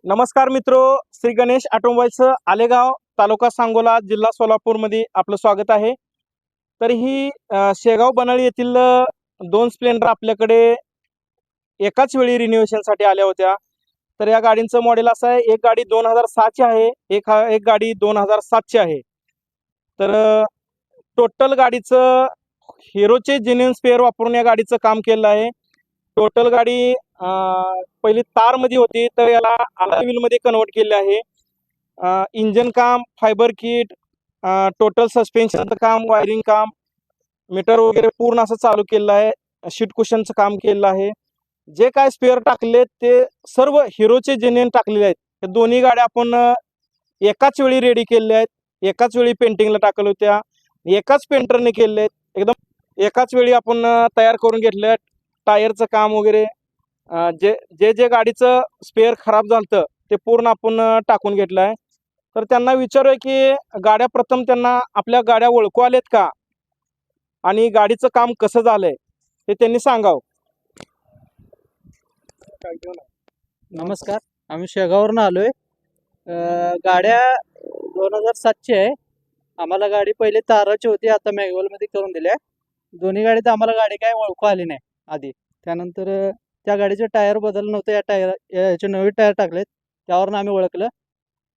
नमस्कार मित्रो, श्री गणेश ऑटोमोबाईल्स आलेगाव, तालुका सांगोला, जिल्हा सोलापूरमध्ये आपलं स्वागत आहे. तर ही शेगाव बनाळी येथील दोन स्प्लेंडर आपल्याकडे एकाच वेळी रिन्युएशनसाठी आल्या होत्या. तर या गाडींचं मॉडेल असं आहे, एक गाडी 2006ची आहे, एक गाडी 2007ची आहे. तर टोटल गाडीचं हिरोचे जेन्युइन स्पेअर वापरून या गाडीचं काम केलं आहे. टोटल गाडी पहिली तारमध्ये होती, तर याला अलॉय व्हीलमध्ये कन्वर्ट केले आहे. इंजन काम, फायबर किट, टोटल सस्पेन्शनचं काम, वायरिंग काम, मीटर वगैरे पूर्ण असं चालू केलं आहे. शीट कुशनचं काम केलं आहे. जे काय स्पेअर टाकले ते सर्व हिरोचे जेन्युइन टाकलेले आहेत. हे दोन्ही गाड्या आपण एकाच वेळी रेडी केलेल्या आहेत, एकाच वेळी पेंटिंगला टाकल्या होत्या, एकाच पेंटरने केलेले आहेत. एकदम एकाच वेळी आपण तयार करून घेतलं. टायरचं काम वगैरे जे जे गाडीचं स्पेअर खराब झालं ते पूर्ण आपण टाकून घेतलं आहे. तर त्यांना विचारूया की गाड्या प्रथम त्यांना आपल्या गाड्या ओळखू आलेत का आणि गाडीचं काम कसं झालंय हे त्यांनी सांगावं. नमस्कार, आम्ही शेगाववरून आलोय. गाड्या 2007ची आहे. आम्हाला गाडी पहिले ताराची होती, आता मॅन्युअलमध्ये करून दिल्या. दोन्ही गाडीत आम्हाला गाडी काय ओळखू आली नाही आधी. त्यानंतर त्या गाडीचे टायर बदल नव्हते, याचे नवे टायर टाकलेत, त्यावरून आम्ही ओळखलं.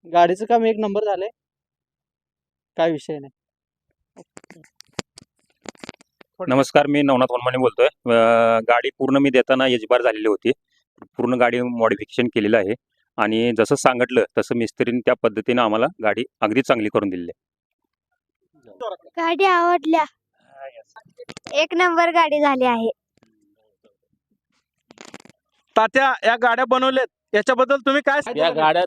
गाडीचं काम एक नंबर झालंय, काय विषय नाही. नमस्कार, मी नवनाथ वनमाने बोलतोय. गाडी पूर्ण मी देताना एजबार झालेली होती. पूर्ण गाडी मॉडिफिकेशन केलेलं आहे आणि जसं सांगितलं तसं मिस्त्रीने त्या पद्धतीने आम्हाला गाडी अगदी चांगली करून दिली आहे. गाडी आवडल्या, एक नंबर गाडी झाली आहे. तात्या, या गाड्या बनवल्यात याच्याबद्दल तुम्ही काय या गाड्या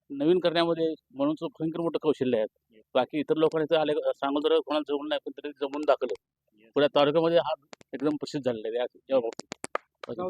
नवीन करण्यामध्ये म्हणून भयंकर मोठं कौशल्य आहे. बाकी इतर लोकांनी आले सांगून तर कोणाला जमून नाही, पण तरी जमून दाखवलं. पुढे तालुक्यामध्ये हा एकदम प्रसिद्ध झालेला आहे या बाबतीत.